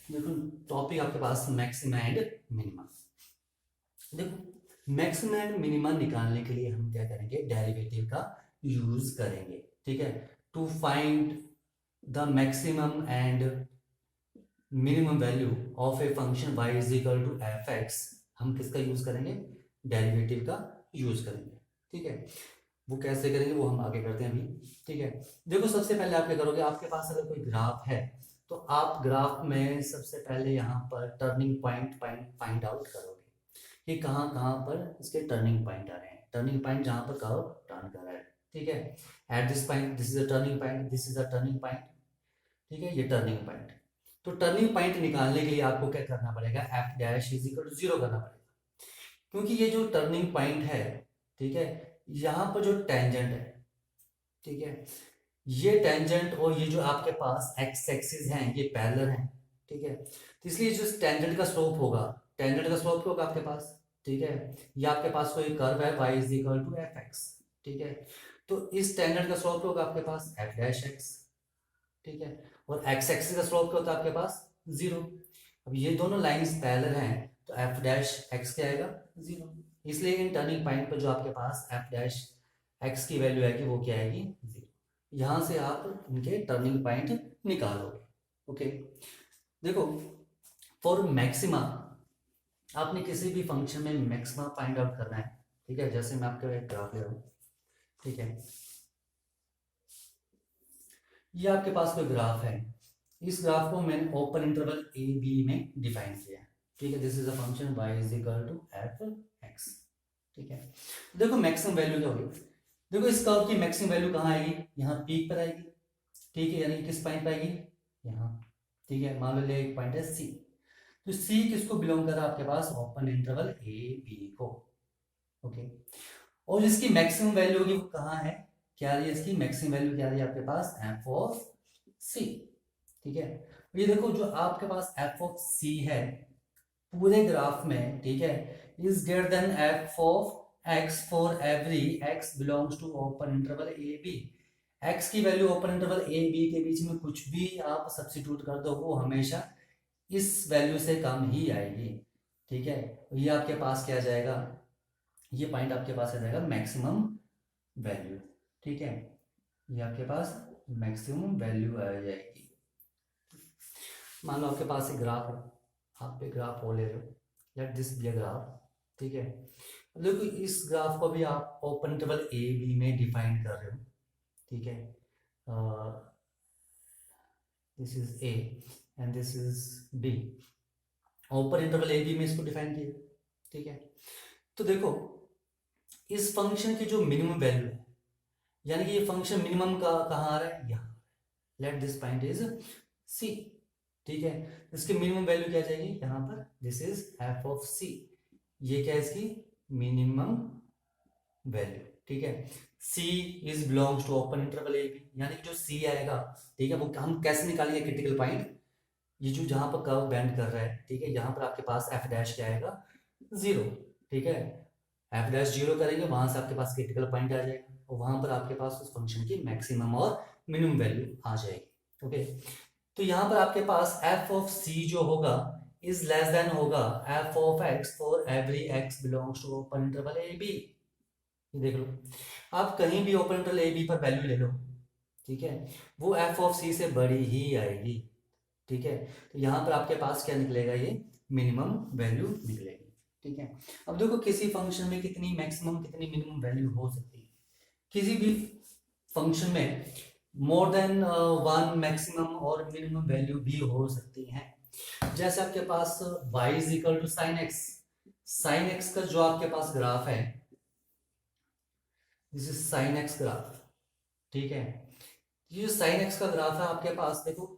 देखो टॉपिक आपके पास maxima and minima. देखो मैक्सिमा एंड मिनिमा निकालने के लिए हम क्या करेंगे, डेरिवेटिव का यूज करेंगे। ठीक है, to find the maximum and minimum value of a function y is equal to f x, हम किसका यूज करेंगे, डेरिवेटिव का यूज करेंगे। ठीक है, वो कैसे करेंगे वो हम आगे करते हैं अभी। ठीक है, देखो सबसे पहले आप क्या करोगे, आपके पास अगर कोई ग्राफ है तो आप ग्राफ में सबसे पहले यहाँ पर टर्निंग पॉइंट फाइंड आउट करोगे कि कहाँ कहाँ पर इसके टर्निंग पॉइंट आ रहे हैं, टर्निंग पॉइंट जहाँ पर कर्व टर्न कर रहा है। ठीक है, at this point this is a turning point, this is a turning point. ठीक है, ये टर्निंग पॉइंट। तो टर्निंग पॉइंट निकालने के लिए आपको क्या करना पड़ेगा, f dash is equal to zero करना पड़ेगा, क्योंकि ये जो टर्निंग पॉइंट है, ठीक है, यहाँ पर जो टेंजेंट है, ठीक है, ये टेंजेंट और ये जो आपके पास एक्स एक्सिस हैं ये पैरेलल हैं। ठीक है, तो इसलिए जो टेंजेंट का स्लोप होगा, टेंजेंट का स्लोप क्या होगा आपके पास, ठीक है, ये आपके पास कोई कर्व है y is equal to f x. ठीक है, तो इस टेंजेंट का स्लोप क्या होगा आपके पास एफ डैश एक्स। ठीक है, और एक्स एक्सिस का स्लोप क्या होता है आपके पास जीरो। अब ये दोनों लाइंस पैरेलल हैं तो एफ डैश एक्स क्या आएगा, जीरो। इसलिए इन टर्निंग पॉइंट पर जो आपके पास एफ डैश एक्स की वैल्यू आएगी वो क्या आएगी, जीरो। यहां से आप इनके टर्निंग पॉइंट निकालोगे। ओके, देखो फॉर मैक्सिमा, आपने किसी भी फंक्शन में मैक्सिमा फाइंड आउट करना है। ठीक है, जैसे मैं आपके एक ग्राफ ले रहा हूँ। ठीक है, ये आपके पास कोई ग्राफ है, इस ग्राफ को मैंने ओपन इंटरवल ए बी में डिफाइन किया है। ठीक है, this is a function y is equal to f x. ठीक है, देखो मैक्सिमम वैल्यू क्या होगी, देखो इस कर्व की मैक्सिमम वैल्यू कहाँ आएगी, यहाँ पीक पर आएगी। ठीक है, यानी किस पॉइंट पर आएगी, यहाँ। ठीक है, मान लो एक पॉइंट है सी, तो सी किसको बिलोंग कर रहा है आपके पास, ओपन इंटरवल ए बी को। ओके, और इसकी मैक्सिमम वैल्यू होगी वो कहाँ है, क्या रही है इसकी मैक्सिमम वैल्यू, क्या रही है आपके पास एफ ऑफ सी। ठीक है, ये देखो जो आपके पास एफ ऑफ सी है पूरे ग्राफ में, ठीक है, is greater than f of x for every x belongs to open interval a b. X की value open interval a b के बीच में कुछ भी आप सब्सिट्यूट कर दो वो हमेशा इस वैल्यू से कम ही आएगी। ठीक है, ये आपके पास क्या आ जाएगा, ये पॉइंट आपके पास आ जाएगा मैक्सिमम वैल्यू। ठीक है, ये आपके पास मैक्सिमम वैल्यू आ जाएगी। मान लो आपके पास एक ग्राफ है, आप एक ग्राफ हो ले रहे हो, let this be a graph. ठीक है, अब देखो इस ग्राफ को भी आप ओपन इंटरवल ए बी में डिफाइन कर रहे हो। ठीक है, this is a and this is b, open interval a b में इसको डिफाइन किया। ठीक है, तो देखो इस फंक्शन की जो मिनिमम वैल्यू है, यानी कि ये फंक्शन मिनिमम का कहाँ आ रहा है, यहाँ। Let this point is c. ठीक है, इसकी मिनिमम वैल्यू क्या आ जाएगी यहाँ पर, this is f of c, ये क्या है इसकी मिनिमम वैल्यू। ठीक है, c is belongs to open interval a b, यानी कि जो सी आएगा, ठीक है, वो हम कैसे निकालेंगे क्रिटिकल पॉइंट, ये जो जहां पर कर्व बेंड कर रहा है, ठीक है, यहाँ पर आपके पास एफ डैश क्या आएगा, जीरो। ठीक है, एफ डैश जीरो करेंगे वहां से आपके पास क्रिटिकल पॉइंट आ जाएगा और वहां पर आपके पास उस फंक्शन की मैक्सिमम और मिनिमम वैल्यू आ जाएगी। ओके, तो यहाँ पर आपके पास एफ ऑफ सी जो होगा इज लेस देन होगा f of x for every x belongs to open interval a b. देख लो, आप कहीं भी ओपन इंटरवल ए बी पर वैल्यू ले लो, ठीक है, वो एफ ऑफ सी से बड़ी ही आएगी। ठीक है, तो यहाँ पर आपके पास क्या निकलेगा, ये मिनिमम वैल्यू निकलेगी। ठीक है, अब देखो किसी फंक्शन में कितनी मैक्सिमम कितनी मिनिमम वैल्यू हो सकती है, किसी भी फंक्शन में मोर देन वन मैक्सिमम और मिनिमम वैल्यू भी हो सकती हैं। जैसे आपके पास y is equal to sine x, sine x का जो आपके पास ग्राफ है, this is sine x graph. ठीक है, ये जो साइन एक्स का ग्राफ है आपके पास, देखो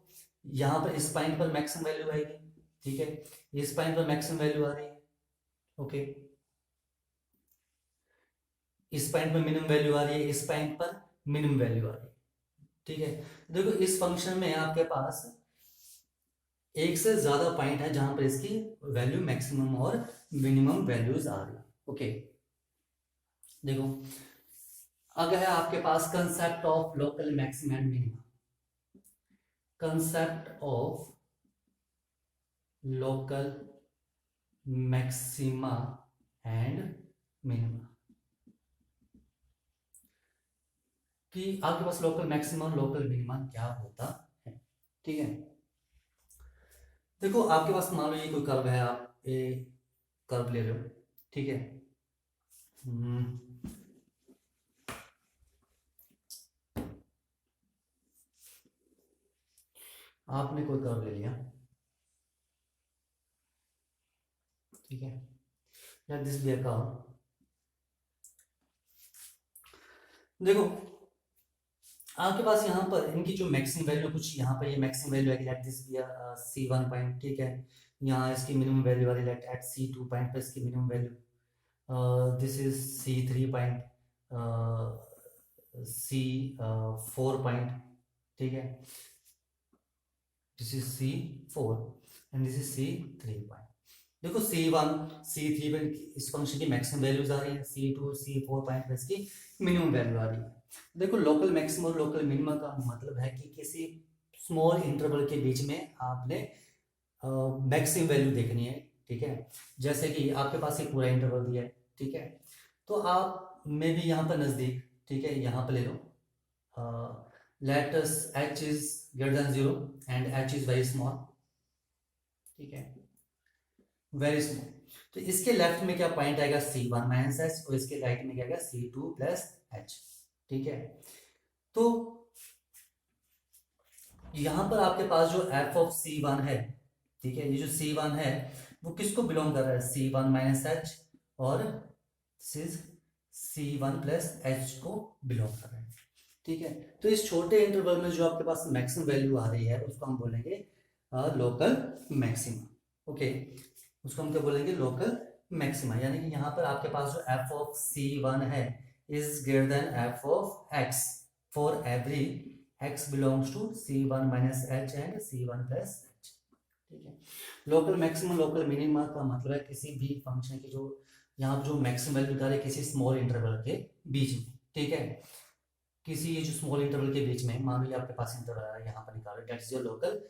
यहाँ पर इस पॉइंट पर मैक्सिमम वैल्यू आएगी। ठीक है, इस पॉइंट पर मैक्सिमम वैल्यू आ रही है। ओके, इस पॉइंट पर मिनिमम वैल्यू आ रही है, इस पॉइंट पर मिनिमम वैल्यू आ रही है। ठीक है, देखो इस फंक्शन में आपके पास एक से ज्यादा पॉइंट है जहां पर इसकी वैल्यू मैक्सिमम और मिनिमम वैल्यूज आ रही है। ओके, देखो अगर है आपके पास concept of local maximum and minimum, concept of local maxima and minima, कि आपके पास लोकल मैक्सिमा और लोकल मिनिमा क्या होता है। ठीक है, देखो आपके पास मान लो ये कोई कर्व है, आप ये कर्व ले रहे हो। ठीक है, हम्म, आपने कोई कर्व ले लिया। ठीक है, late this be a curve. देखो आपके पास यहाँ पर इनकी जो मैक्सिमम वैल्यू, कुछ यहाँ पर ये मैक्सिमम वैल्यू है, late this be a C1 point. ठीक है, यहाँ इसकी मिनिमम वैल्यू आ रही है लेट एट C2 पॉइंट पर इसकी minimum value, this is C3 point, C4 point. ठीक है, this is C4 and this is C3 point. देखो C1 C3 पे इस फंक्शन की मैक्सिमम वैल्यूज आ रही है, C2 C4 पॉइंट पे इसकी मिनिमम वैल्यू आ रही है। देखो लोकल मैक्सिमम और लोकल मिनिमम का मतलब है कि किसी स्मॉल इंटरवल के बीच में आपने मैक्सिमम वैल्यू देखनी है। ठीक है, जैसे कि आपके पास एक पूरा इंटरवल दिया है। ठीक है, तो आप में भी यहाँ पर नज़दीक, ठीक है, यहाँ पर ले लो, let us h is greater than 0 and h is very small. ठीक है, वेरी स्मॉल। तो इसके लेफ्ट में क्या पॉइंट आएगा C1 माइनस एच, और इसके राइट में क्या आएगा C2 प्लस एच। ठीक है, तो यहां पर आपके पास जो f ऑफ C1 है, ठीक है, ये जो C1 है वो किसको बिलोंग कर रहा है, C1 माइनस एच और C1 प्लस एच को बिलोंग कर रहा है। ठीक है, तो इस छोटे इंटरवल में जो आपके पास मैक्सिमम वैल्यू आ रही है उसको हम बोलेंगे लोकल मैक्सिमा। ओके, उसको हम क्या बोलेंगे, लोकल मैक्सिमा। यानी कि यहाँ पर आपके पास जो f ऑफ C1 है is greater than f of x for every x belongs to C1 minus h and C1 plus h. ठीक है, लोकल मैक्सिमम लोकल मिनिमा का मतलब है किसी भी फंक्शन की जो यहाँ जो मैक्सिमम वैल्यू निकाले किसी स्मॉल इंटरवल के बीच में। ठीक है, किसी ये जो स्मॉल इंटरवल के बीच में, मान लो यहाँ पे पास इंटरवल है, यहाँ पर निकालो, that is your local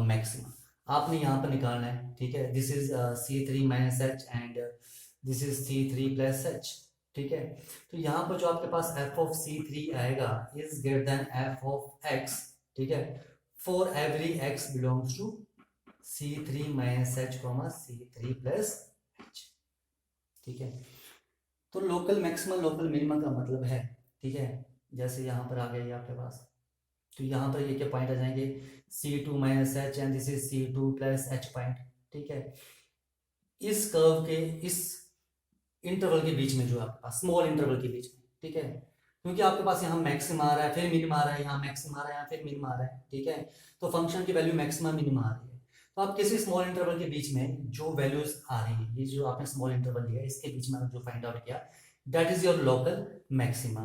maxima. आपने यहाँ पर निकालना है। ठीक है, this is C3 minus h and this is C3 plus h. ठीक है, तो यहाँ पर जो आपके पास f ऑफ C3 आएगा is greater than f of x। ठीक है, for every x belongs to C3 minus h comma C3 plus h. ठीक है, तो लोकल मैक्सिमम लोकल मिनिमम का मतलब है, ठीक है, जैसे यहाँ पर आ गया ये आपके पास, तो यहाँ पर ये क्या पॉइंट आ जाएंगे C2 minus h and this is C2 plus H point. ठीक है, इस कर्व के इस इंटरवल के बीच में जो आपके पास स्मॉल इंटरवल के बीच में। ठीक है, क्योंकि आपके पास यहाँ मैक्सिमम आ रहा है फिर मिनिमम आ रहा है, यहाँ मैक्सिमम आ रहा है यहाँ फिर मिनिमम आ रहा है। ठीक है, तो फंक्शन की वैल्यू मैक्सिमम मिनिमम आ रही है। तो आप किसी स्मॉल इंटरवल के बीच में जो वैल्यूज आ रही है, ये जो आपने स्मॉल इंटरवल लिया इसके बीच में जो फाइंड आउट किया, that is your local maxima,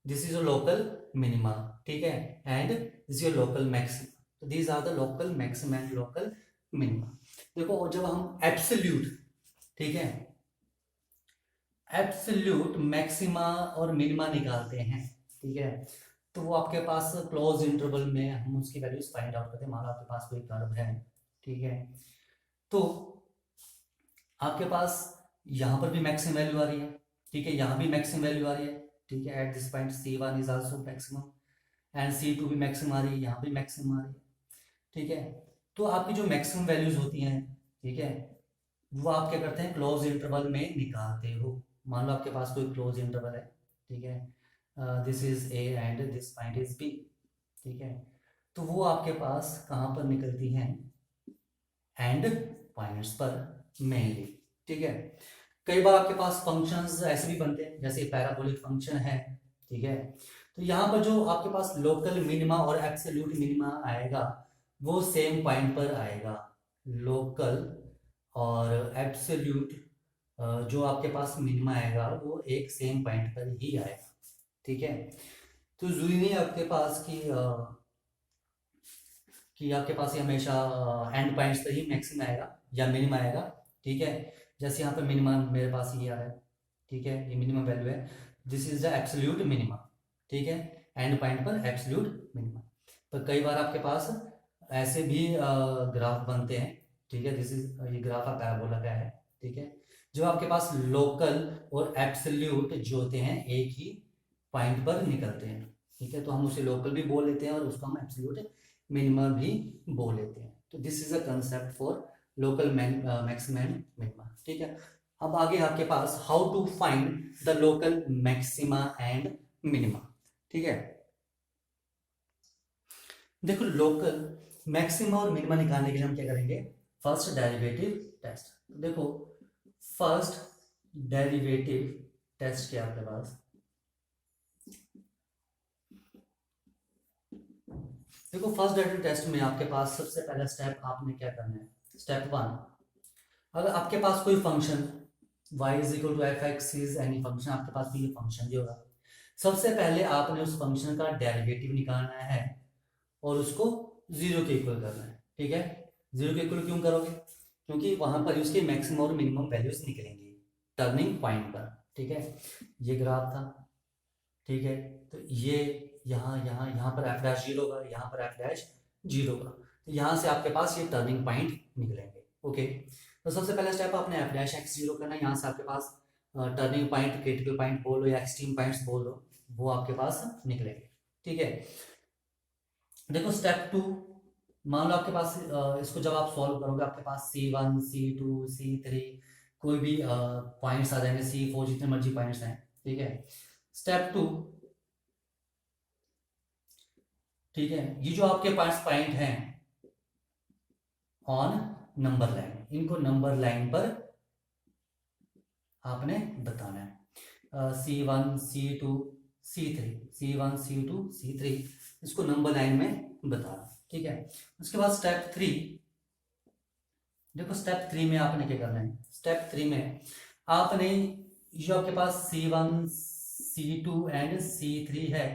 this is your local minima. ठीक है, and this your local maxima. तो these are the local maxima and local minima. देखो जब हम एब्सोल्यूट, ठीक है, एब्सोल्यूट मैक्सिमा और मिनिमा निकालते हैं, ठीक है, तो वो आपके पास क्लोज इंटरवल में हम उसकी वैल्यूज फाइंड आउट करते हैं। मान लो आपके पास कोई कर्व है। ठीक है, तो आपके पास यहाँ पर भी मैक्सिमम वैल्यू आ रही है। ठीक है, यहाँ भी मैक्सिमम वैल्यू आ रही है। ठीक है, at this point C1 is also maximum and C2 भी मैक्सिमम आ रही है, यहाँ भी मैक्सिमम आ रही है। ठीक है, तो आपकी जो मैक्सिमम वैल्यूज होती हैं, ठीक है, वो आप क्या करते हैं क्लोज इंटरवल में निकालते हो। मान लो आपके पास कोई क्लोज इंटरवल है। ठीक है, this is A and this point is B। ठीक है, तो वो आपके पास कहाँ पर निकलती हैं, एंड पॉइंट्स पर मेनली। ठीक है, कई बार आपके पास फंक्शंस ऐसे भी बनते हैं जैसे पैराबोलिक फंक्शन है। ठीक है, तो यहाँ पर जो आपके पास लोकल मिनिमा और एब्सोल्यूट मिनिमा आएगा वो सेम पॉइंट पर आएगा। लोकल और एब्सोल्यूट जो आपके पास मिनिमा आएगा वो एक सेम पॉइंट पर ही आएगा। ठीक है, तो जरूरी नहीं आपके पास कि आपके पास ये हमेशा एंड पॉइंट्स पर ही मैक्सिमम आएगा या मिनिमम आएगा। ठीक है, जैसे यहाँ पर मिनिमम मेरे पास ये आ रहा है। ठीक है, ये मिनिमम वैल्यू है, this is the absolute minimum. ठीक है, एंड पॉइंट पर एब्सोल्यूट मिनिमम। पर कई बार आपके पास ऐसे भी ग्राफ बनते हैं ठीक है, दिस इज ये ग्राफ का पैराबोला का है, ठीक है। जो आपके पास लोकल और एब्सोल्यूट जो होते हैं एक ही पॉइंट पर निकलते हैं, ठीक है, तो हम उसे लोकल भी बोल लेते हैं और उसको हम एब्सोल्यूट मिनिमम भी बोल लेते हैं। तो this is a concept for local maximum and minima, ठीक है। अब आगे आपके पास how to find the local maxima and minima, ठीक है। देखो लोकल मैक्सिमा और मिनिमा निकालने के लिए हम क्या करेंगे, फर्स्ट डेरिवेटिव टेस्ट। देखो फर्स्ट डेरिवेटिव टेस्ट क्या आपके पास, देखो फर्स्ट डेरिवेटिव टेस्ट में आपके पास सबसे पहला स्टेप आपने क्या करना है, स्टेप 1, अगर आपके पास कोई function y is equal to f x is any function, आपके पास भी ये फंक्शन जो होगा, सबसे पहले आपने उस फंक्शन का डेरिवेटिव निकालना है और उसको जीरो के इक्वल करना है, ठीक है। जीरो के इक्वल क्यों करोगे, क्योंकि वहां पर उसके मैक्सिमम और मिनिमम वैल्यूज निकलेंगी टर्निंग पॉइंट पर, ठीक है। ये ग्राफ था, ठीक है, तो ये यहाँ यहाँ यहाँ पर एफ डैश जीरो होगा, यहाँ पर एफ डैश जीरो होगा, तो यहाँ से आपके पास ये टर्निंग पॉइंट निकलेंगे, ओके। तो सबसे पहला स्टेप आपने एफ डैश एक्स जीरो करना है, यहाँ से आपके पास टर्निंग पॉइंट, क्रिटिकल पॉइंट बोल लो या एक्सट्रीम पॉइंट्स बोल लो, वो आपके पास निकलेंगे, ठीक है। देखो स्टेप 2, मान लो आपके पास इसको जब आप सॉल्व करोगे आपके पास C1 C2 C3 कोई भी पॉइंट्स आ जाएंगे, C4 जितने मर्जी पॉइंट्स हैं, ठीक है। स्टेप 2, ठीक है, ये जो आपके पास पॉइंट हैं ऑन नंबर लाइन, इनको नंबर लाइन पर आपने बताना है, C1 C2 C3 C1 C2 C3 इसको नंबर लाइन में बताना, ठीक है। उसके बाद स्टेप 3, देखो स्टेप 3 में आपने क्या करना है, स्टेप 3 में आपने जो आपके पास C1 C2 एंड C3 है,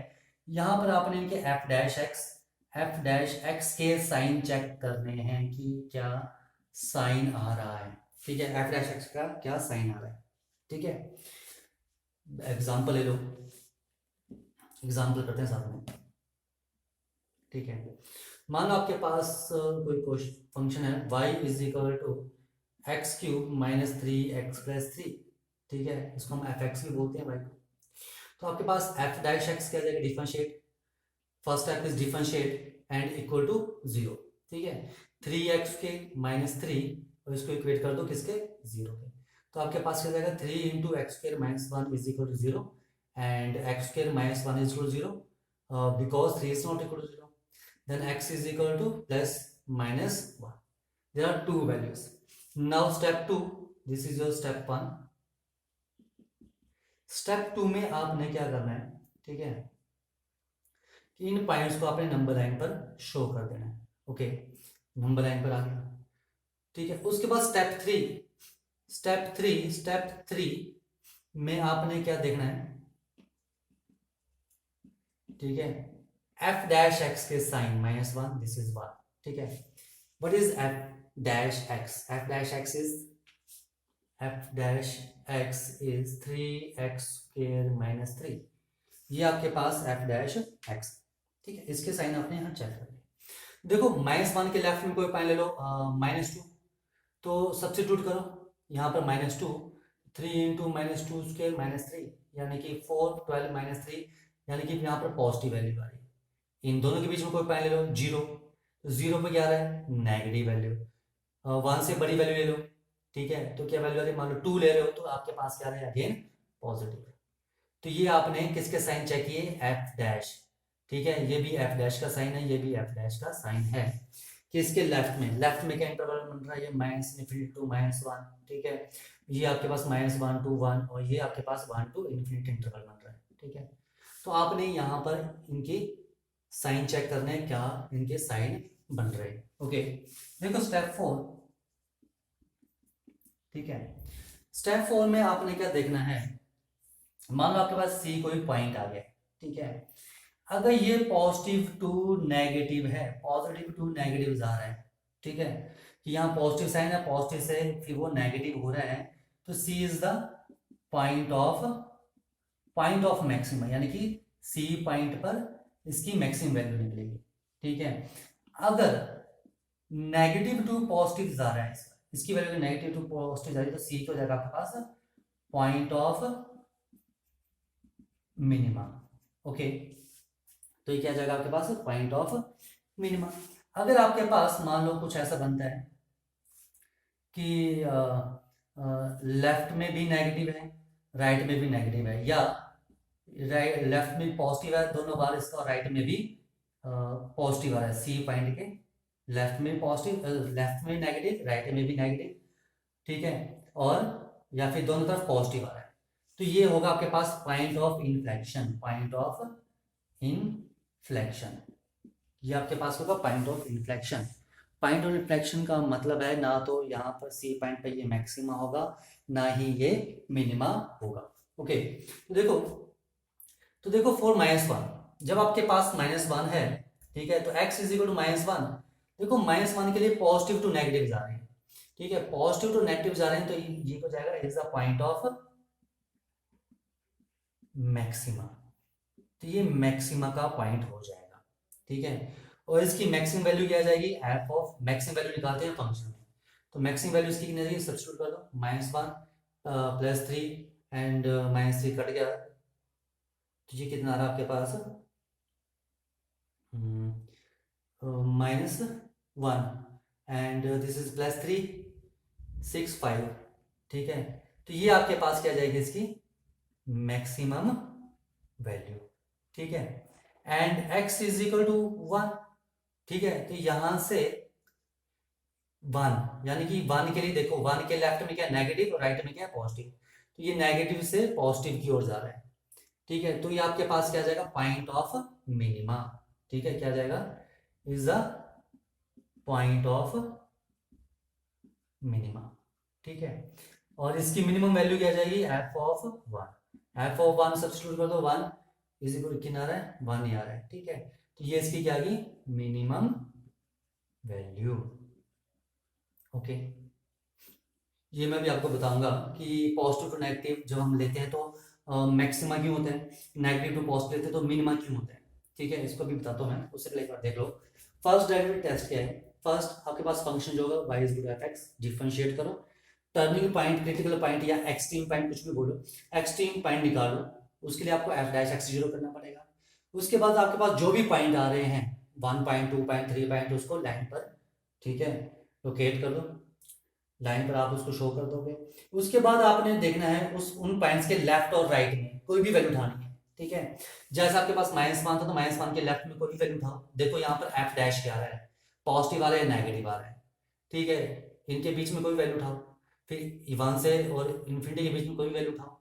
यहाँ पर आपने इनके एफ डैश एक्स के साइन चेक करने हैं कि क्या साइन आ रहा है, ठीक है, एफ डैश एक्स का क्या साइन आ रहा है, ठीक है। एग्जाम्पल ले लो, एग्जाम्पल करते हैं साथ में, ठीक है। मान लो आपके पास कोई फंक्शन है y is equal to x cube minus 3x+3, ठीक है, इसको हम एफ एक्स भी बोलते हैं y को। तो आपके पास एफ डैश एक्स क्या जाएगा, differentiate, first step is differentiate and equal to 0, ठीक है। 3x के माइनस 3 और इसको इक्वेट कर दो किसके, 0 के, तो आपके पास क्या जाएगा 3 into x square minus 1 is equal to 0 and x square minus 1 is equal to 0 because 3 is not equal to 0, then x is equal to plus minus 1. There are two values. Now step 2, this is your step 1. Step 2 में आपने क्या करना है, ठीक है, कि इन points को आपने नंबर लाइन पर शो कर देना है, ओके, नंबर लाइन पर आ गया, ठीक है। उसके बाद स्टेप 3 में आपने क्या देखना है, ठीक है, एफ डैश एक्स के साइन -1, दिस इज 1, ठीक है। What is F dash x, F dash x is 3x² - 3, ये आपके पास एफ डैश एक्स, ठीक है, इसके साइन आपने यहाँ चेक कर लिया। देखो -1 के लेफ्ट में कोई पॉइंट ले लो, -2, तो सब्स्टिट्यूट करो यहाँ पर -2, 3 इंटू -2² - 3 यानी कि 4, 12 - 3 यानी कि यहाँ पर पॉजिटिव वैल्यू आ रही है। इन दोनों के बीच में कोई पॉइंट ले लो 0, तो 0 पे क्या आ रहा है, नेगेटिव वैल्यू, 1 से बड़ी वैल्यू ले लो, ठीक है, तो क्या वैल्यू आ रही है, मान लो 2 ले रहे हो तो आपके पास क्या आ रहा है, अगेन पॉजिटिव। तो ये आपने किसके साइन चेक किए, एफ डैश, ठीक है, ये भी एफ डैश का साइन है, ये भी एफ डैश का साइन है, किसके लेफ्ट में क्या इंटरवल बन रहा है, ये -∞ टू -1, ठीक है, ये आपके पास -1 to 1 और ये आपके पास 1 to ∞ इंटरवल बन रहा है, ठीक है। तो आपने यहाँ पर इनकी साइन चेक करने हैं, क्या इनके साइन बन रहे हैं, ओके। देखो स्टेप 4, ठीक है, स्टेप 4 में आपने क्या देखना है, मान लो आपके पास सी कोई पॉइंट आ गया, ठीक है, अगर ये पॉजिटिव टू नेगेटिव है, पॉजिटिव टू नेगेटिव जा रहा है, ठीक है, कि यहाँ पॉजिटिव साइन है, पॉजिटिव से फिर वो नेगेटिव हो रहा है, तो C is the point of maximum, यानी कि सी पॉइंट पर इसकी मैक्सिमम वैल्यू निकलेगी, ठीक है। अगर नेगेटिव टू पॉजिटिव जा रहा है इसकी वैल्यू नेगेटिव टू पॉजिटिव जा रही है, तो सी क्या हो जाएगा आपके पास पॉइंट ऑफ मिनिमा। ओके, तो ये क्या आ जाएगा आपके पास पॉइंट ऑफ मिनिमा। अगर आपके पास मान लो कुछ ऐसा बनता है कि लेफ्ट में भी नेगेटिव है, राइट में भी नेगेटिव है, या राइट लेफ्ट में पॉजिटिव है दोनों बार इसका, और राइट में भी पॉजिटिव आ रहा है, सी पॉइंट के लेफ्ट में पॉजिटिव, लेफ्ट में नेगेटिव, राइट में भी नेगेटिव, ठीक है, और या फिर दोनों तरफ पॉजिटिव आ रहा है, तो ये होगा आपके पास point of inflection. Point of inflection, ये आपके पास होगा point of inflection. Point of inflection का मतलब है ना तो यहाँ पर सी पॉइंट पे ये मैक्सिमा होगा, ना ही ये मिनिमा होगा। ओके, तो देखो फॉर -1, जब आपके पास -1 है, ठीक है, तो x इज इक्वल टू -1। देखो -1 के लिए पॉजिटिव टू नेगेटिव जा रहे हैं, ठीक है, पॉजिटिव टू नेगेटिव जा रहे हैं, तो ये हो जाएगा is the point of maxima. तो ये मैक्सिमा का पॉइंट हो जाएगा, ठीक है, और इसकी मैक्सिमम वैल्यू क्या आ जाएगी, एफ ऑफ मैक्सिमम वैल्यू निकालते हैं फंक्शन में, तो मैक्सिमम वैल्यू इसकी कितनी आ जाएगी, सब्स्टिट्यूट कर दो, -1 +3 एंड -3 कट गया, तो ये कितना आ रहा है आपके पास -1 एंड दिस इज +3 6 5, ठीक है, तो ये आपके पास क्या जाएगी इसकी मैक्सिमम वैल्यू, ठीक है, and x is equal to 1, ठीक है, तो यहां से 1 यानी कि 1 के लिए देखो 1 के लेफ्ट में क्या नेगेटिव और राइट में क्या पॉजिटिव, तो ये नेगेटिव से पॉजिटिव की ओर जा रहा है, ठीक है, तो ये आपके पास क्या आ जाएगा पॉइंट ऑफ मिनिमा, ठीक है, क्या आ जाएगा is the point of minima, ठीक है, और इसकी मिनिमम वैल्यू क्या आ जाएगी F of 1, F of 1 substitute कर दो, 1 इज इक्वल कितना आ रहा है 1 ही आ रहा है, ठीक है, तो ये इसकी क्या आ गई मिनिमम वैल्यू। ओके, ये मैं भी आपको बताऊंगा कि पॉजिटिव टू नेगेटिव जब हम लेते हैं तो मैक्सिमा क्यों होते हैं, नेगेटिव टू पॉजिटिव लेते हैं तो मिनिमा क्यों होते हैं, ठीक है, इसको भी बताता हूँ मैं, उससे पहले एक बार देख लो। फर्स्ट डेरिवेटिव टेस्ट क्या है, फर्स्ट आपके पास फंक्शन जो होगा y is equal to f x, differentiate करो, टर्निंग पॉइंट, क्रिटिकल पॉइंट या एक्सट्रीम पॉइंट कुछ भी बोलो, एक्सट्रीम पॉइंट निकालो, उसके लिए आपको एफ डैश एक्स जीरो करना पड़ेगा, उसके बाद आपके पास जो भी पॉइंट आ रहे हैं 1 पॉइंट 2 पॉइंट 3 पॉइंट उसको लाइन पर, ठीक है, लोकेट कर दो, लाइन पर आप उसको शो कर दोगे, उसके बाद आपने देखना है उस उन पॉइंट्स के लेफ्ट और राइट में कोई भी वैल्यू उठानी है, ठीक है, जैसे आपके पास -1 था तो -1 के लेफ्ट में कोई भी वैल्यू उठाओ, देखो यहाँ पर एफ डैश क्या आ रहा है, पॉजिटिव आ रहा है नेगेटिव आ रहा है, ठीक है, इनके बीच में कोई वैल्यू उठाओ, फिर 1 से और इन्फिनिटी के बीच में कोई भी वैल्यू उठाओ,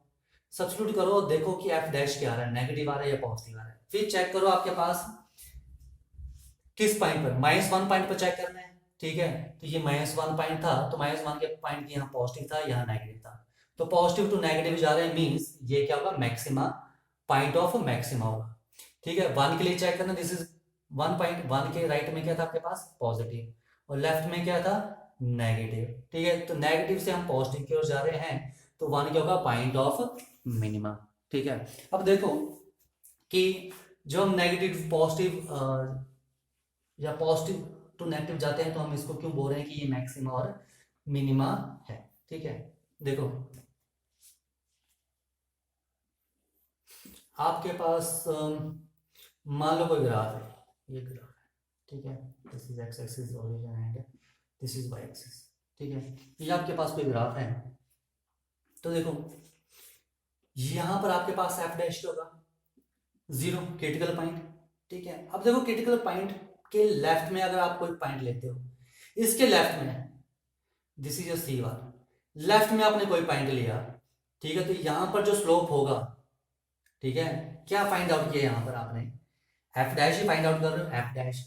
सब्स्टिट्यूट करो और देखो कि एफ डैश क्या आ रहा है, नेगेटिव आ रहा है या पॉजिटिव आ रहा है, फिर चेक करो आपके पास किस पॉइंट पर, -1 पॉइंट पर चेक करना है, ठीक है, तो ये -1 पॉइंट था तो -1 के पॉइंट यहाँ पॉजिटिव था यहाँ नेगेटिव था, तो पॉजिटिव टू नेगेटिव जा रहे हैं मींस ये क्या होगा मैक्सिमा, पॉइंट ऑफ मैक्सिमा होगा, ठीक है, 1 के लिए चेक करना, दिस इज 1.1 के राइट में क्या था आपके पास पॉजिटिव और लेफ्ट में क्या था नेगेटिव, ठीक है, तो नेगेटिव से हम पॉजिटिव की ओर जा रहे हैं तो 1 क्या होगा पॉइंट ऑफ मिनिमा, ठीक है। अब देखो कि जो हम नेगेटिव पॉजिटिव या पॉजिटिव टू नेगेटिव जाते हैं तो हम इसको क्यों बोल रहे हैं कि ये मैक्सिमा और मिनिमा है, ठीक है, देखो आपके पास मान लो कोई ग्राफ है, ये ग्राफ है, ठीक है, this is x axis origin and this is y axis, ठीक है, ये आपके पास कोई ग्राफ है, तो देखो यहां पर आपके पास एफ डैश होगा 0 क्रिटिकल पॉइंट, ठीक है, अब देखो क्रिटिकल पॉइंट के लेफ्ट में अगर आप कोई पॉइंट लेते हो, इसके लेफ्ट में दिस इज C1, लेफ्ट में आपने कोई पॉइंट लिया, ठीक है, तो यहां पर जो स्लोप होगा, ठीक है, क्या फाइंड आउट किया यहां पर आपने एफ डैश ही फाइंड आउट कर रहे हो, एफ डैश,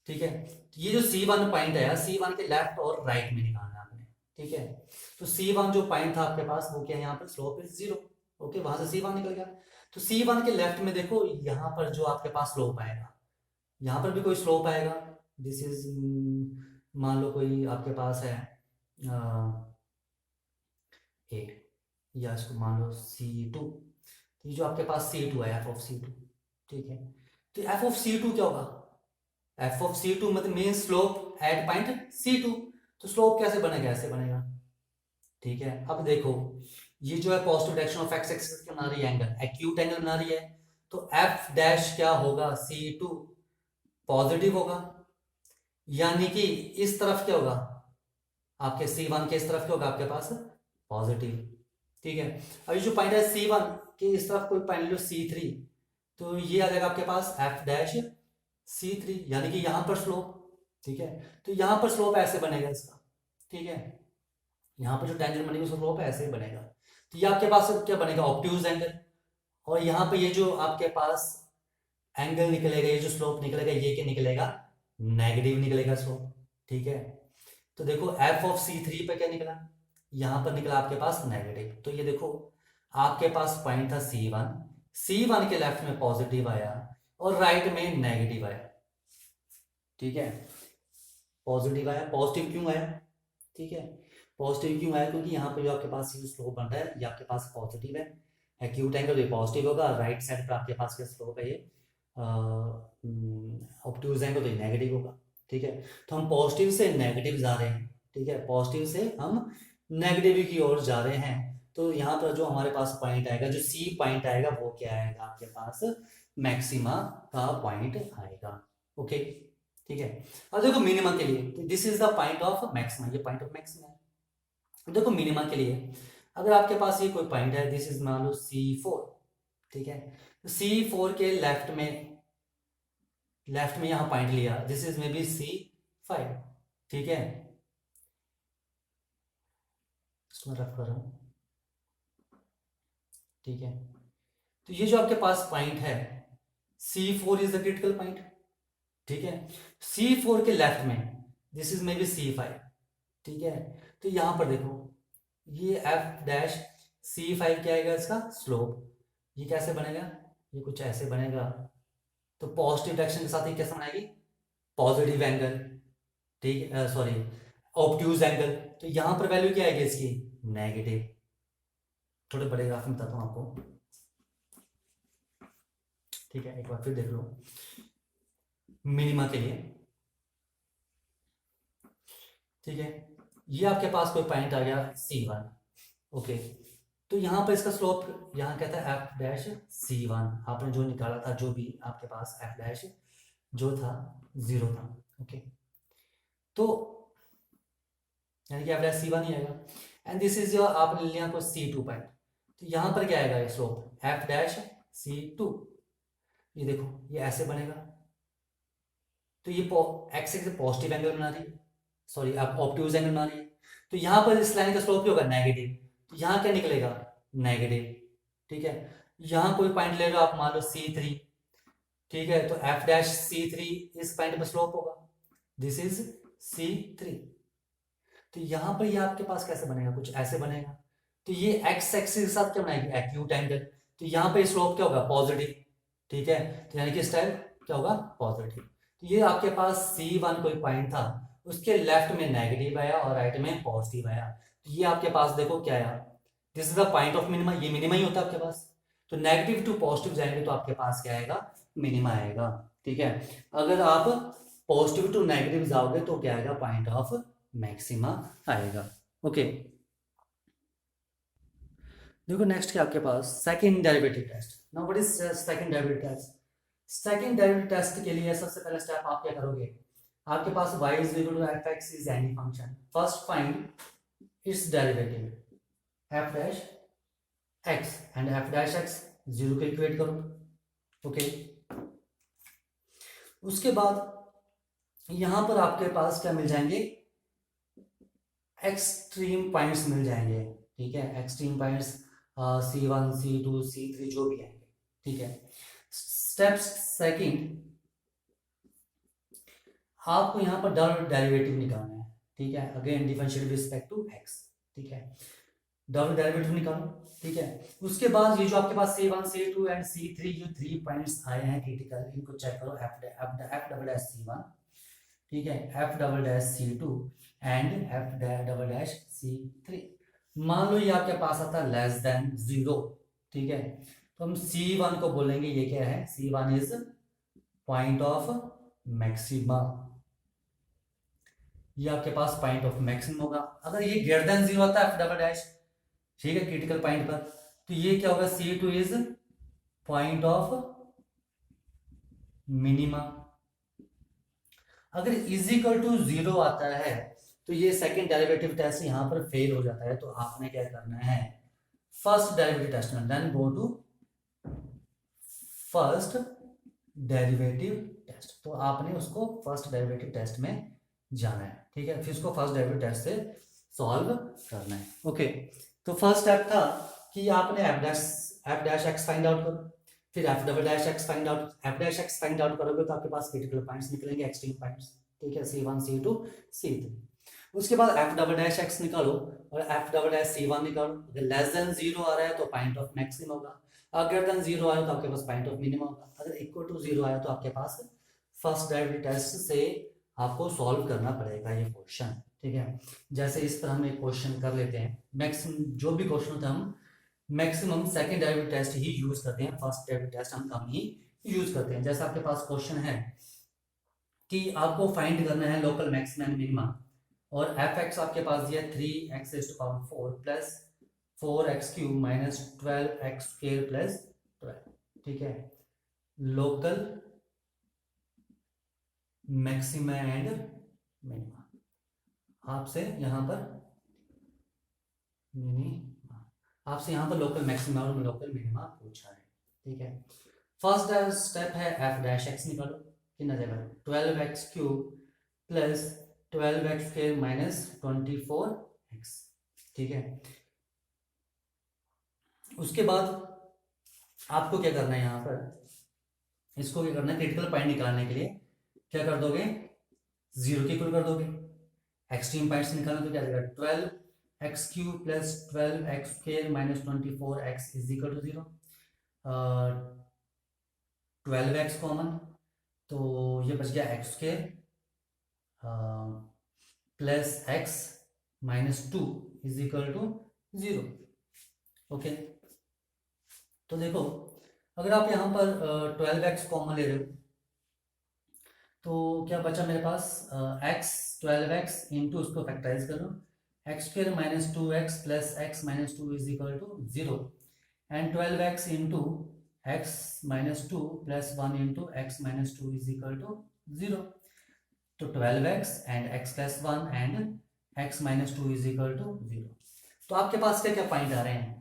ठीक है, तो ये जो C1 पॉइंट है C1 के लेफ्ट और राइट में निकालना आपने, ठीक है, तो C1 जो पॉइंट था आपके पास वो क्या है यहाँ पर स्लोप इज 0, ओके, वहां से C1 निकल गया, तो C1 के लेफ्ट में देखो यहाँ पर जो आपके पास स्लोप आएगा, यहाँ पर भी कोई स्लोप आएगा, दिस इज मान लो कोई आपके पास है ए, या इसको मान लो C2, तो ये जो आपके पास C2 है एफ ऑफ C2, ठीक है, तो एफ ऑफ C2 क्या होगा, एफ ऑफ C2 मतलब main slope slope eight point C2। तो स्लोप कैसे बनेगा, ऐसे बनेगा, ठीक है। अब देखो ये जो है positive direction of x axis क्या बना रही है, एंगल एक्यूट एंगल बना रही है, तो एफ डैश क्या होगा, C2 पॉजिटिव होगा, यानी कि इस तरफ क्या होगा, आपके C1 के इस तरफ क्या होगा आपके पास, पॉजिटिव, ठीक है। अब ये जो पॉइंट है C1 के इस तरफ कोई पॉइंट लो C3, तो ये आ जाएगा आपके पास एफ डैश C3, यानी कि यहां पर स्लोप, ठीक है। तो यहां पर स्लोप ऐसे बनेगा इसका, ठीक है, यहाँ पर जो टेंजेंट बनेगी उसका स्लोप ऐसे ही बनेगा। तो ये आपके पास क्या बनेगा, ऑब्ट्यूज एंगल, और यहाँ पे ये जो आपके पास एंगल निकलेगा, ये जो स्लोप निकलेगा, ये क्या निकलेगा, नेगेटिव निकलेगा स्लोप, ठीक है। तो देखो एफ ऑफ C3 पे क्या निकला, यहाँ पर निकला आपके पास नेगेटिव। तो ये देखो आपके पास पॉइंट था C1 के लेफ्ट में पॉजिटिव आया और राइट में नेगेटिव आया, ठीक है। पॉजिटिव आया, पॉजिटिव क्यों आया, ठीक है, पॉजिटिव क्यों आया, क्योंकि यहाँ पे जो आपके पास ये स्लोप बन रहा है ये आपके पास पॉजिटिव है, एक्यूट एंगल ये पॉजिटिव होगा, राइट साइड पे आपके पास क्या स्लोप है, ये ऑब्ट्यूज एंगल तो ये नेगेटिव होगा, ठीक है। तो हम पॉजिटिव से नेगेटिव जा रहे हैं, ठीक है, पॉजिटिव से हम नेगेटिव की ओर जा रहे हैं। तो यहाँ पर जो हमारे पास पॉइंट आएगा, जो C पॉइंट आएगा वो क्या आएगा आपके पास, मैक्सिमा का पॉइंट आएगा, ओके, ठीक है। अब देखो मिनिमा के लिए, this is the point of maxima, ये पॉइंट ऑफ मैक्सिमा है। देखो मिनिमा के लिए अगर आपके पास ये कोई पॉइंट है, दिस इज मान लो C4, ठीक है, तो C4 के लेफ्ट में यहां पॉइंट लिया, this is may be C5, ठीक है, इसको मैं रफ कर रहा हूं, ठीक है। तो ये जो आपके पास पॉइंट है C4 is the critical point, ठीक है। C4 के लेफ्ट में this is may be C5, ठीक है। तो यहां पर देखो ये एफ डैश C5 क्या आएगा इसका स्लोप, ये कैसे बनेगा, ये कुछ ऐसे बनेगा। तो पॉजिटिव डायरेक्शन के साथ ये कैसे बनाएगी, पॉजिटिव एंगल, ठीक है, सॉरी ऑब्ट्यूज एंगल। तो यहां पर वैल्यू क्या आएगी इसकी, नेगेटिव। थोड़े बड़े ग्राफ में बताता हूं आपको, ठीक है, एक बार फिर देख लो मिनिमा के लिए, ठीक है। ये आपके पास कोई पॉइंट आ गया C1, ओके। तो यहाँ पर इसका स्लोप यहाँ कहता है एफ डैश C1, आपने जो निकाला था, जो भी आपके पास एफ डैश जो था 0 था, ओके। तो यानी कि एफ डैश C1 ही आएगा, एंड दिस इज योर, आपने लिया को C2 पॉइंट। तो यहाँ पर क्या आएगा ये स्लोप एफ डैश C2, ये देखो ये ऐसे बनेगा। तो ये एक्स एक्सिस पॉजिटिव एंगल बना रही है, सॉरी आप ऑब्ट्यूज एंगल बना रही है। तो यहाँ पर इस लाइन का स्लोप क्या होगा, नेगेटिव। तो यहाँ क्या निकलेगा, नेगेटिव, ठीक है। यहाँ कोई पॉइंट ले लो आप, मान लो C3, ठीक है। तो एफ डैश C3 इस पॉइंट पे स्लोप होगा, दिस इज C3। तो यहाँ पर ये आपके पास कैसे बनेगा, कुछ ऐसे बनेगा। तो ये एक्स एक्सिस के साथ क्या बनाएगी, एक्यूट एंगल। तो यहाँ पे स्लोप क्या होगा, पॉजिटिव, ठीक है। तो यानी कि स्टाइल क्या होगा, पॉजिटिव। तो ये आपके पास C1 कोई पॉइंट था, उसके लेफ्ट में नेगेटिव आया और राइट में पॉजिटिव आया। तो ये आपके पास देखो क्या आया, this is the point of minima, ये मिनिमा ही होता है आपके पास। तो नेगेटिव टू पॉजिटिव जाएंगे तो आपके पास क्या आएगा, मिनिमा आएगा, ठीक है। अगर आप पॉजिटिव टू नेगेटिव जाओगे तो क्या आएगा, पॉइंट ऑफ मैक्सिमा आएगा, ओके। देखो नेक्स्ट क्या आपके पास, second derivative test. Now what is second derivative test. Second derivative test के लिए सबसे पहला स्टेप आप क्या करोगे, आपके पास y is equal to f(x) is any function, first find its derivative f dash x and f dash x 0 को इक्वेट करो, ओके। उसके बाद यहां पर आपके पास क्या मिल जाएंगे, एक्सट्रीम पॉइंट्स मिल जाएंगे, ठीक है। Extreme points C1 C2 C3 जो भी आएंगे, ठीक है। स्टेप सेकंड, आपको यहाँ पर डबल डेरिवेटिव निकालना है, ठीक है। Again differentiate respect to x, ठीक है। डबल डेरिवेटिव निकालो, ठीक है। उसके बाद ये जो आपके पास C1 C2 एंड C3 जो 3 पॉइंट्स आए हैं क्रिटिकल, इनको चेक करो, f डबल डैश C1, ठीक है, f double dash C2 and f double dash C3। मान लो ये आपके पास आता है लेस देन 0, ठीक है। तो हम C1 को बोलेंगे ये क्या है, C1 is point of maxima, ये आपके पास पॉइंट ऑफ मैक्सिमम होगा। अगर ये ग्रेटर देन 0 आता है एफ डबल डैश, ठीक है, क्रिटिकल पॉइंट पर, तो ये क्या होगा, C2 is point of minima. अगर इज इक्वल टू 0 आता है तो ये सेकंड डेरिवेटिव टेस्ट यहाँ पर फेल हो जाता है, तो आपने क्या करना है, फर्स्ट डेरिवेटिव टेस्ट में, then go to first derivative test. तो आपने उसको फर्स्ट डेरिवेटिव टेस्ट में जाना है, ठीक है, फिर उसको फर्स्ट डेरिवेटिव टेस्ट से सॉल्व करना है। ओके, तो फर्स्ट स्टेप था कि आपने F dash x find out करो, फिर F double dash x find out, F dash x find out करोगे तो आपके पास क्रिटिकल पॉइंट्स निकलेंगे, एक्सट्रीम पॉइंट्स, ठीक है, C1 C2 C3। उसके बाद एफ डबल डैश एक्स निकालो और एफ डबल डैश C1 निकालो। अगर लेस देन 0 आ रहा है तो पॉइंट ऑफ मैक्सिमम होगा, अगर देन 0 आया तो आपके पास पॉइंट ऑफ मिनिमम होगा, अगर इक्वल टू 0 आया तो आपके पास फर्स्ट डेरिवेटिव टेस्ट से आपको सॉल्व करना पड़ेगा ये क्वेश्चन, ठीक है। जैसे इस पर हम एक क्वेश्चन कर लेते हैं, मैक्सिमम जो भी क्वेश्चन होता है हम मैक्सिमम सेकंड डेरिवेटिव टेस्ट ही यूज करते हैं, फर्स्ट डेरिवेटिव टेस्ट हम कम ही यूज करते हैं। जैसे आपके पास क्वेश्चन है कि आपको फाइंड करना है लोकल मैक्सिमम एंड मिनिमा, और एफ एक्स आपके पास दिया 3x⁴ plus 4x³ minus 12x² plus 12, ठीक है, लोकल मैक्सिमा एंड मिनिमा। आपसे यहाँ पर आपसे यहाँ पर लोकल मैक्सिमा और लोकल मिनिमा पूछा है, ठीक है। फर्स्ट स्टेप है एफ डैश एक्स निकालो, कितना जाएगा 12x³ plus 12x² minus 24x, ठीक है। उसके बाद आपको क्या करना है, यहाँ पर इसको क्या करना है, क्रिटिकल पॉइंट निकालने के लिए क्या कर दोगे, 0 के इक्वल कर दोगे, एक्सट्रीम पॉइंट्स निकालना तो क्या जाएगा 12x³ plus 12x² minus 24x is equal to 0, 12x common, तो ये बच गया x² plus x minus 2 is equal to 0। Okay, तो देखो अगर आप यहाँ पर 12x कॉमन ले रहे हो तो क्या बचा मेरे पास, x 12x इंटू उसको फैक्टराइज करो, x² minus 2x plus x minus 2 is equal to 0, and 12x into x minus 2 plus 1 into x minus 2 is equal to 0। तो 12x and x plus 1 and x minus 2 is equal to 0। तो आपके पास क्या क्या point आ रहे हैं,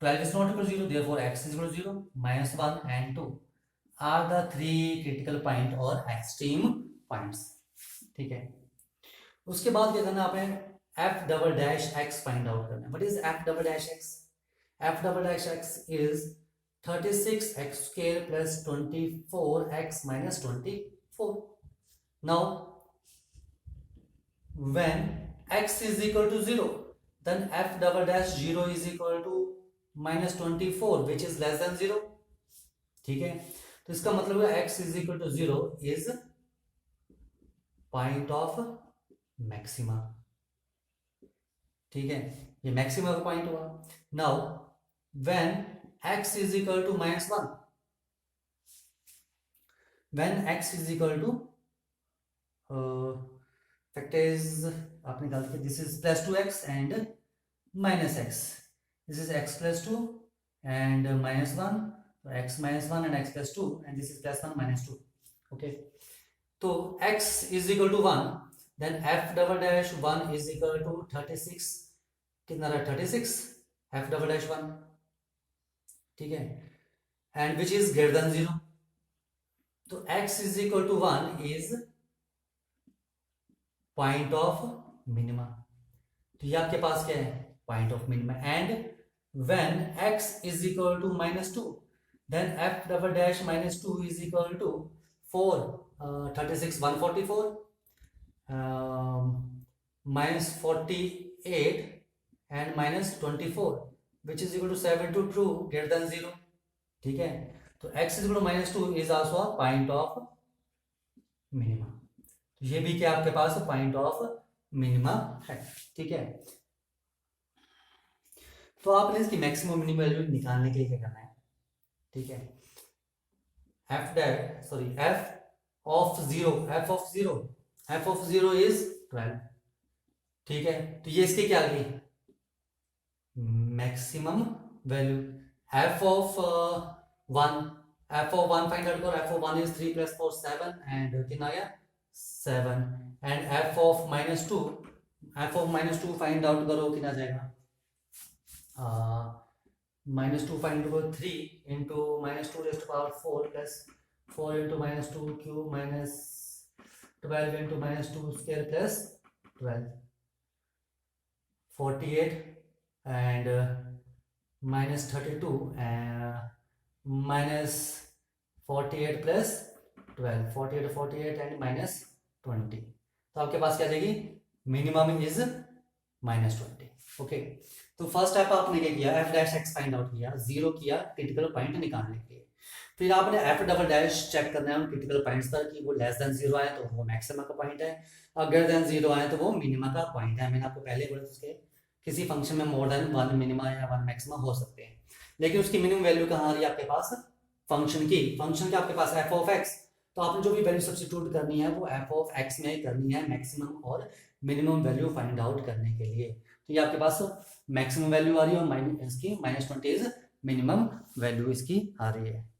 12 is not equal to 0, therefore x is equal to 0, minus 1 and 2 are the three critical point or extreme points, ठीक है। उसके बाद क्या करना है, आपने f double dash x find out करना है। What is f double dash x? f double dash x is 36x² plus 24x minus 24। Now when x is equal to 0 then f double dash 0 is equal to minus 24 which is less than 0, ठीक है। तो इसका मतलब है x is equal to 0 is point of maxima, ठीक है, ये maxima का पॉइंट हुआ। Now when x is equal to minus 1, when x is equal to factors आप निकाल के, this is plus 2x and minus x, this is x plus 2 and minus 1, तो x minus 1 and x plus 2 and this is plus 1 minus 2। Okay, तो x is equal to 1, then f double dash 1 is equal to 36, कितना रहा 36 f double dash 1, ठीक है, and which is greater than 0, तो x is equal to 1 is point of minima. तो ये आपके पास क्या है, point of minima. And when x is equal to minus 2 then f double dash minus 2 is equal to 4, 36 144 minus 48 and minus 24 which is equal to 7 two true greater than 0, ठीक है। तो x is equal to minus 2 is also a point of minima. तो ये भी क्या आपके पास point of minima है, ठीक है। तो आपने इसकी मैक्सिमम मिनिमम वैल्यू निकालने के लिए क्या करना है, ठीक है, f ऑफ 0 इज 12, ठीक है, तो ये इसकी क्या आ गई maximum value. F of one, f of one find out करो, f of one is 3 + 4 7 and कितना आ गया 7 and f of -2, f of -2 find out करो कितना आ जाएगा -2 फाइंड आउट करो 3 into -2⁴ plus 4 into -2 cube minus 12 into -2² plus 12 48 and -32 minus 48 plus 12 48 and -20, तो आपके पास क्या जाएगी मिनिमम इज -20। ओके, तो फर्स्ट स्टेप आपने क्या किया f dash x find out किया, जीरो किया क्रिटिकल पॉइंट निकालने के लिए। फिर आपने f डबल डैश चेक करना है उन क्रिटिकल पॉइंट्स पर कि वो लेस देन 0 आए तो वो मैक्सिमा का पॉइंट है, और ग्रेटर देन 0 आए तो वो मिनिमा का पॉइंट है। मैंने आपको पहले बोला उसके किसी फंक्शन में मोर देन 1 मिनिमा या 1 मैक्सिमा हो सकते हैं, लेकिन उसकी मिनिमम वैल्यू कहाँ आ रही है आपके पास फंक्शन की, फंक्शन के आपके पास f ऑफ x, तो आपने जो भी वैल्यू सब्स्टिट्यूट करनी है वो f ऑफ x में ही करनी है मैक्सिमम और मिनिमम वैल्यू फाइंड आउट करने के लिए। तो ये आपके पास मैक्सिमम वैल्यू आ रही है और इसकी -20 इज मिनिमम वैल्यू इसकी आ रही है।